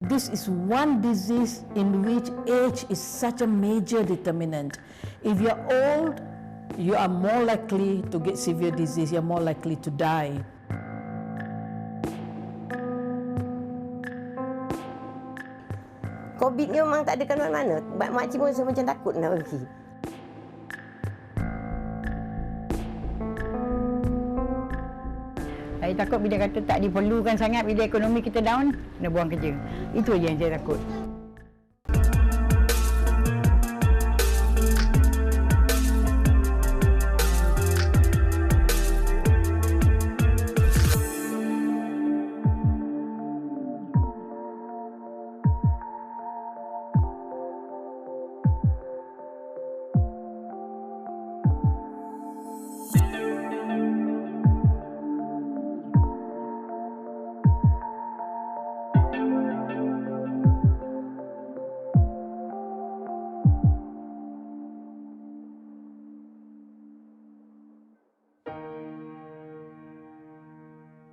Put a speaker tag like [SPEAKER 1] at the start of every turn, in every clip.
[SPEAKER 1] This is one disease in which age is such a major determinant. If you're old, you are more likely to get severe disease, you're more likely to die.
[SPEAKER 2] COVID ni memang tak ada kat mana-mana. Makcik pun macam takut nak pergi.
[SPEAKER 3] Saya takut bila kata tak diperlukan sangat, bila ekonomi kita down, kena buang kerja. Itu aja yang saya takut.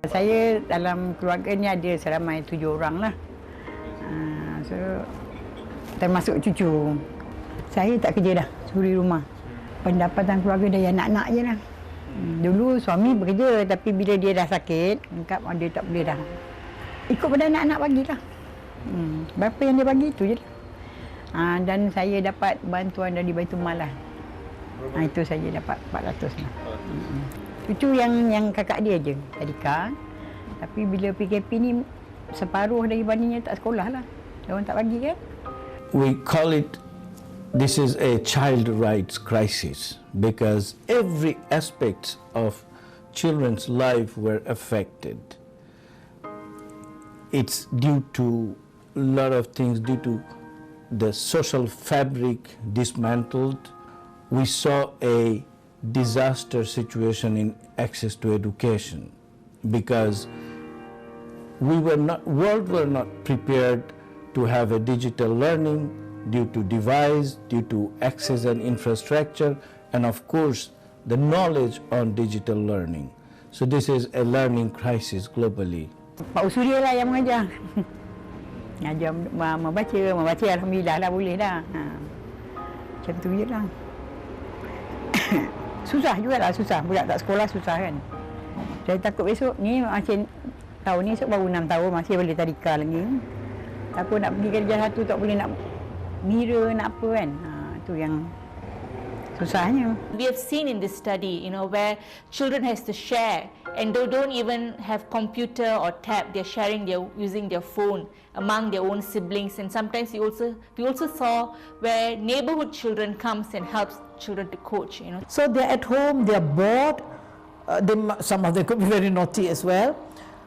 [SPEAKER 3] Saya dalam keluarga ni ada seramai 7 orang lah. So, termasuk cucu. Saya tak kerja dah, suri rumah. Pendapatan keluarga dari anak-anak je lah. Dulu suami bekerja, tapi bila dia dah sakit, lengkap dia tak boleh dah. Ikut pada anak-anak bagilah. Berapa yang dia bagi, itu je lah. Dan saya dapat bantuan dari Baitul Mal lah. Itu saya dapat 400 lah. Cucu yang kakak dia je, tadika. Tapi bila PKP ni, separuh daripadanya tak sekolah lah. Dia orang tak bagi kan?
[SPEAKER 4] We call it, this is a child rights crisis because every aspect of children's life were affected. It's due to a lot of things, due to the social fabric dismantled. We saw a disaster situation in access to education because world were not prepared to have a digital learning due to device, due to access and infrastructure, and of course the knowledge on digital learning. So this is a learning crisis globally.
[SPEAKER 3] Pak Usuria lah yang mengajar. Ngajar membaca alhamdulillah lah boleh dah. Macam tu je lah. Susah jugalah, susah. Budak tak sekolah susah kan. Saya takut besok ni macam tahun ni esok baru 6 tahun masih boleh tadika lagi. Takut nak pergi kerja satu tak boleh nak mira nak apa kan. Itu yang susahnya.
[SPEAKER 5] We have seen in this study, where children has to share and they don't even have computer or tab. They're sharing using their phone among their own siblings, and sometimes we also saw where neighborhood children comes and helps children to coach.
[SPEAKER 1] So they're at home, they're bored. Some of them could be very naughty as well.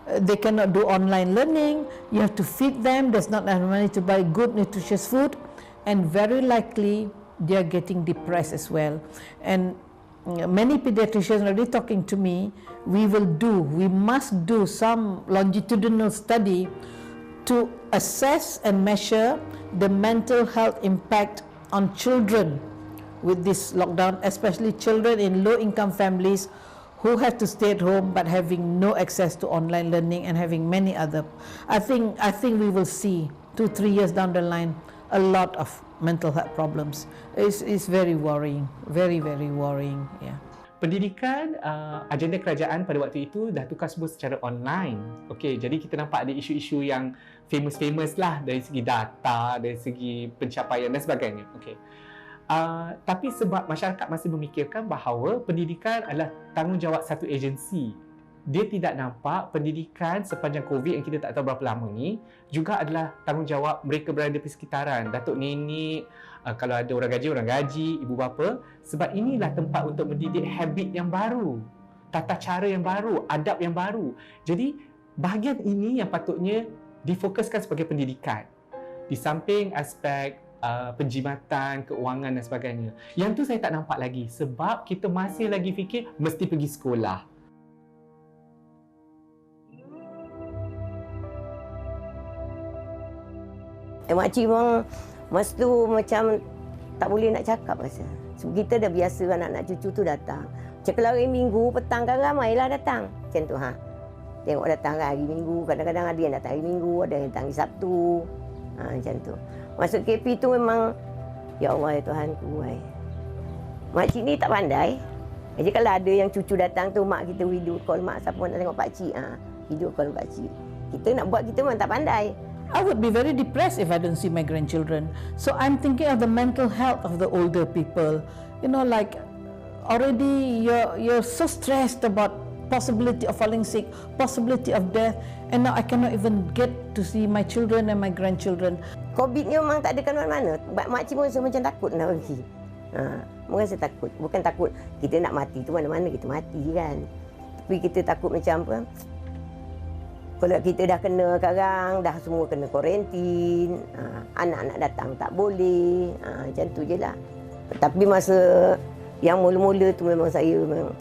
[SPEAKER 1] They cannot do online learning. You have to feed them. There's not enough money to buy good, nutritious food, and very likely they are getting depressed as well. And many pediatricians are already talking to me. We must do some longitudinal study to assess and measure the mental health impact on children with this lockdown, especially children in low-income families who have to stay at home but having no access to online learning and having many other. I think we will see 2-3 years down the line a lot of mental health problems. It's very worrying, very worrying. Yeah.
[SPEAKER 6] Pendidikan, agenda kerajaan pada waktu itu dah tukar semua secara online. Okey, jadi kita nampak ada isu-isu yang famous lah dari segi data, dari segi pencapaian dan sebagainya. Okey. Tapi sebab masyarakat masih memikirkan bahawa pendidikan adalah tanggungjawab satu agensi, dia tidak nampak pendidikan sepanjang COVID yang kita tak tahu berapa lama ni juga adalah tanggungjawab mereka berada di sekitaran, datuk nenek, kalau ada orang gaji, ibu bapa, sebab inilah tempat untuk mendidik habit yang baru, tata cara yang baru, adab yang baru. Jadi bahagian ini yang patutnya difokuskan sebagai pendidikan di samping aspek penjimatan, keuangan dan sebagainya. Yang tu saya tak nampak lagi sebab kita masih lagi fikir mesti pergi sekolah.
[SPEAKER 2] Makcik memang masa tu macam tak boleh nak cakap rasa. Sebab kita dah biasa anak-anak cucu tu datang. Macam kalau hari Minggu petang kan ramailah datang. Macam tu Tengok datang hari Minggu, kadang-kadang ada yang datang hari Minggu, ada yang datang hari Sabtu. Macam tu. Masuk KP tu memang, ya Allah ya Tuhanku. Makcik ni tak pandai. Jadi kalau ada yang cucu datang tu, mak kita video call, mak siapa nak tengok pakcik, video call pakcik. Kita nak buat, kita memang tak pandai.
[SPEAKER 1] I would be very depressed if I don't see my grandchildren. So I'm thinking of the mental health of the older people. You know, like already you're so stressed about possibility of falling sick, possibility of death, and now I cannot even get to see my children and my grandchildren.
[SPEAKER 2] COVID ni memang tak ada kat mana-mana. Makcik pun rasa macam takut nak pergi. Merasa takut. Bukan takut kita nak mati tu, mana-mana kita mati kan. Tapi kita takut macam apa, kalau kita dah kena sekarang, dah semua kena kuarantin, anak-anak datang tak boleh, macam tu je lah. Tapi masa yang mula-mula tu memang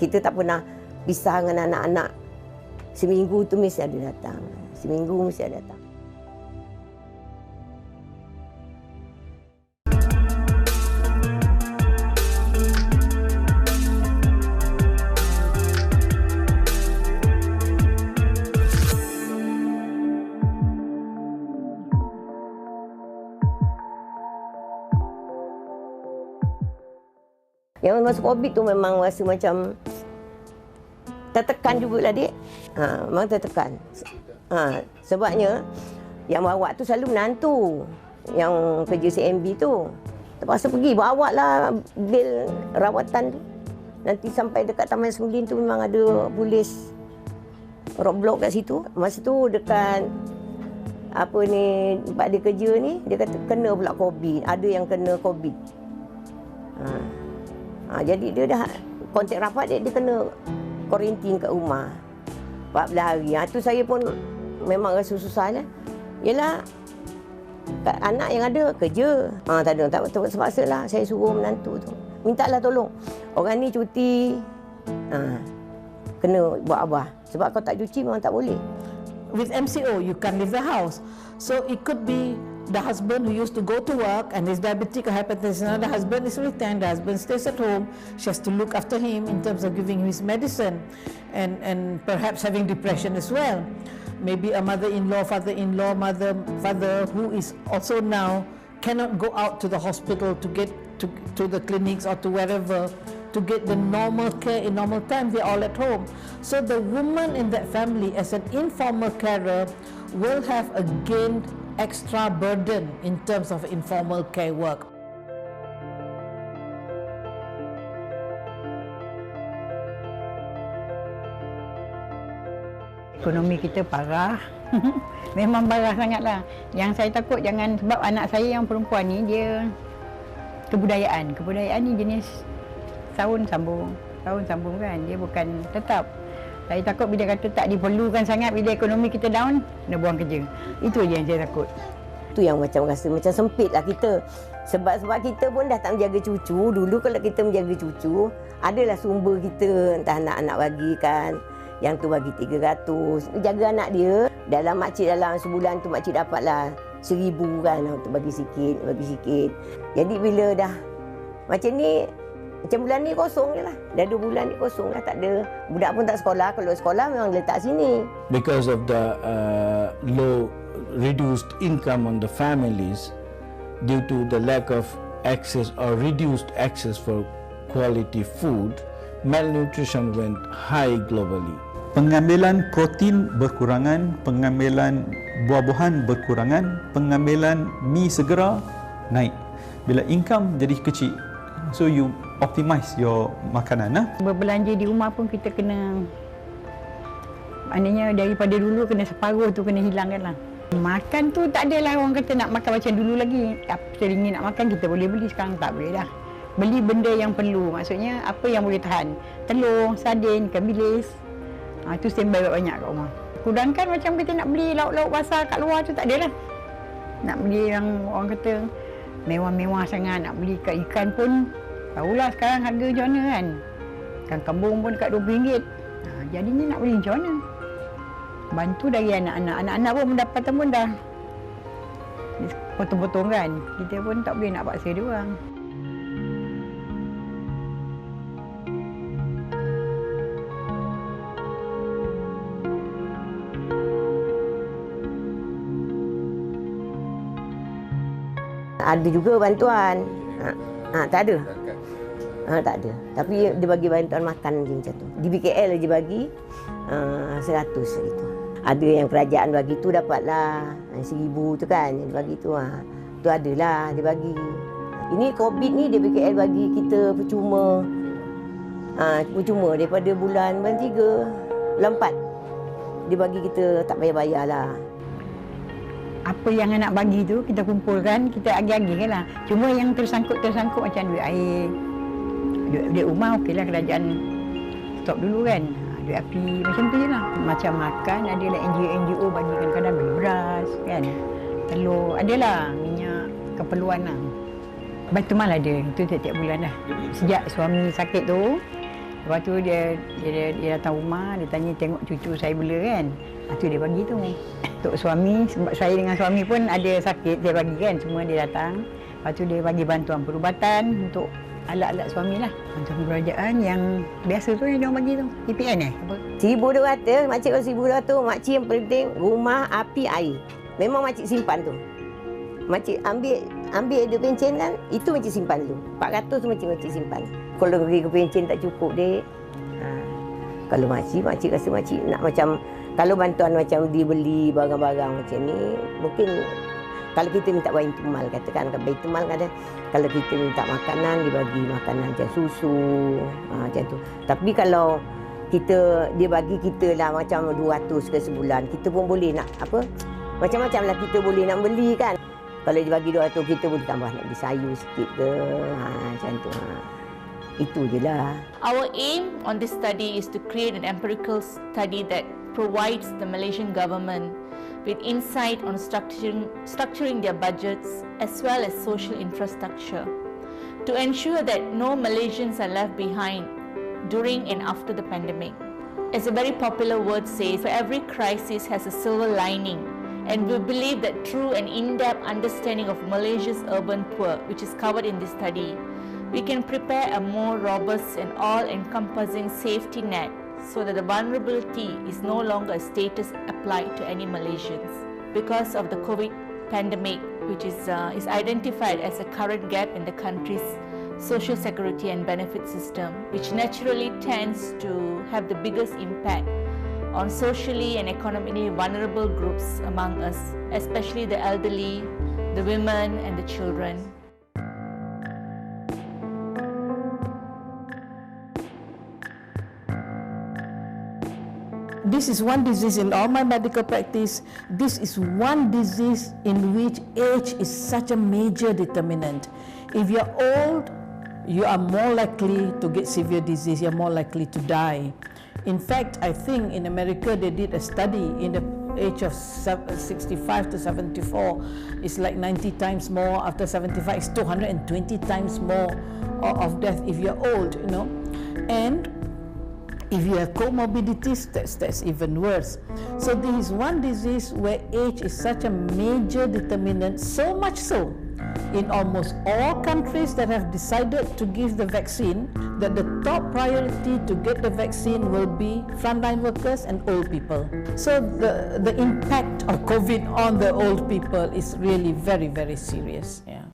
[SPEAKER 2] kita tak pernah pisah dengan anak-anak. Seminggu tu mesti ada datang. Seminggu mesti ada datang. Yang masa COVID tu memang rasa macam tertekan jugalah, dik. Memang tertekan. Sebabnya yang bawa tu selalu menantu yang kerja CMB tu. Terpaksa pergi bawa lah bil rawatan tu. Nanti sampai dekat Taman Semulin tu memang ada polis roadblock kat situ. Masa tu dekat apa ni, tempat dia kerja ni, dia kata kena pula COVID. Ada yang kena COVID. Jadi dia dah kontak rapat dia kena kuarantin kat rumah 14 hari. Tu saya pun memang rasa susah lah. Yelah, anak yang ada kerja. Tak terpaksa lah. Saya suruh menantu tu, mintalah tolong. Orang ni cuti, kena buat abah. Sebab kalau tak cuci memang tak boleh.
[SPEAKER 1] With MCO, you can't leave the house. So it could be the husband who used to go to work and is diabetic or hypertension. Now the husband is retired, the husband stays at home. She has to look after him in terms of giving him his medicine and perhaps having depression as well. Maybe a mother-in-law, father-in-law, father who is also now cannot go out to the hospital to get to the clinics or to wherever to get the normal care in normal time. They're all at home. So the woman in that family as an informal carer will have again extra burden in terms of informal care work.
[SPEAKER 3] Ekonomi kita parah. Memang parah sangatlah. Yang saya takut jangan, sebab anak saya yang perempuan ni dia kebudayaan. Kebudayaan ni jenis tahun sambung kan. Dia bukan tetap. Saya takut bila kata tak diperlukan sangat, bila ekonomi kita down, dah buang kerja. Itu je yang saya takut.
[SPEAKER 2] Itu yang macam rasa macam sempit lah kita. Sebab kita pun dah tak menjaga cucu. Dulu kalau kita menjaga cucu, adalah sumber kita, entah anak-anak bagi kan. Yang tu bagi 300. Jaga anak dia, dalam makcik dalam sebulan tu makcik dapatlah 1,000 kan. Untuk bagi sikit. Jadi bila dah macam ni, macam bulan ni kosong je lah. Dah 2 bulan ni kosong lah. Tak ada. Budak pun tak sekolah. Kalau sekolah memang letak sini.
[SPEAKER 4] Because of the low, reduced income on the families, due to the lack of access or reduced access for quality food, malnutrition went high globally.
[SPEAKER 7] Pengambilan protein berkurangan, pengambilan buah-buahan berkurangan, pengambilan mi segera naik. Bila income jadi kecil, so you optimize your makanan.
[SPEAKER 3] Berbelanja di rumah pun kita kena, maknanya daripada dulu kena separuh tu kena hilangkan lah. Makan tu tak adalah orang kata nak makan macam dulu lagi. Apa teringin nak makan kita boleh beli, sekarang tak boleh dah. Beli benda yang perlu, maksudnya apa yang boleh tahan. Telur, sardin, ikan bilis. Itu standby banyak kat rumah. Kurangkan macam kita nak beli lauk-lauk basah kat luar tu tak adalah. Nak beli yang orang kata mewah-mewah sangat, nak beli ikan pun tahulah sekarang harga macam mana kan. Ikan kembung pun dekat RM20. Jadinya nak beli macam mana? Bantu dari anak-anak. Anak-anak pun pendapatan pun dah potong-potong kan. Kita pun tak boleh nak paksa dia orang.
[SPEAKER 2] Ada juga bantuan. Tak ada. Tak ada. Tapi dia bagi bantuan makan je macam tu. Di BKL dia bagi 100 gitu. Ada yang kerajaan bagi tu dapatlah 1,000 tu kan, dia bagi tu. Tu adalah dia bagi. Ini COVID ni dia BKL bagi kita percuma. Percuma daripada bulan 3, bulan 4. Dia bagi kita tak payah-bayar lah.
[SPEAKER 3] Apa yang nak bagi tu kita kumpulkan, kita agi-agi lah. Cuma yang tersangkut macam duit air, duit rumah okeylah kerajaan stop dulu kan. Duit api macam tu je lah. Macam makan adalah NGO bagi kadang-kadang beli beras kan. Telur adalah, minyak keperluan lah. Baitul-Mal ada, itu tiap-tiap bulan dah. Sejak suami sakit tu, lepas tu dia datang rumah, dia tanya tengok cucu saya bela kan. Lepas tu dia bagi tu. Untuk suami, sebab saya dengan suami pun ada sakit, dia bagi kan, semua dia datang. Lepas tu dia bagi bantuan perubatan untuk alat-alat suami lah. Bantuan kerajaan yang biasa tu yang dia bagi tu, PPN apa?
[SPEAKER 2] 1,200, makcik kalau 1,200, makcik yang penting rumah, api, air. Memang makcik simpan tu. Makcik ambil dia pencen kan, itu makcik simpan tu. 400 tu makcik simpan. Kalau pergi ke pencen tak cukup dek. Kalau makcik rasa makcik nak macam, kalau bantuan macam dibeli barang-barang macam ni, mungkin kalau kita minta Baitul-Mal, katakan Baitul-Mal ada, kalau kita minta makanan, dibagi makanan macam susu, macam tu. Tapi kalau dia bagi kita lah macam 200 ke sebulan, kita pun boleh nak apa, macam-macam lah kita boleh nak beli kan. Kalau dia bagi 200, kita boleh tambah nak beli sayur sikit ke, macam tu. Itu je lah.
[SPEAKER 5] Our aim on this study is to create an empirical study that provides the Malaysian government with insight on structuring their budgets as well as social infrastructure to ensure that no Malaysians are left behind during and after the pandemic. As a very popular word says, for every crisis has a silver lining, and we believe that through an in-depth understanding of Malaysia's urban poor, which is covered in this study, we can prepare a more robust and all-encompassing safety net so that the vulnerability is no longer a status applied to any Malaysians. Because of the COVID pandemic, which is identified as a current gap in the country's social security and benefit system, which naturally tends to have the biggest impact on socially and economically vulnerable groups among us, especially the elderly, the women and the children.
[SPEAKER 1] This is one disease in all my medical practice. This is one disease in which age is such a major determinant. If you're old, you are more likely to get severe disease, you're more likely to die. In fact, I think in America they did a study in the age of 65 to 74. It's like 90 times more. After 75, it's 220 times more of death if you're old, you know. And if you have comorbidities, that's even worse. So this is one disease where age is such a major determinant, so much so in almost all countries that have decided to give the vaccine, that the top priority to get the vaccine will be frontline workers and old people. So the impact of COVID on the old people is really very, very serious. Yeah.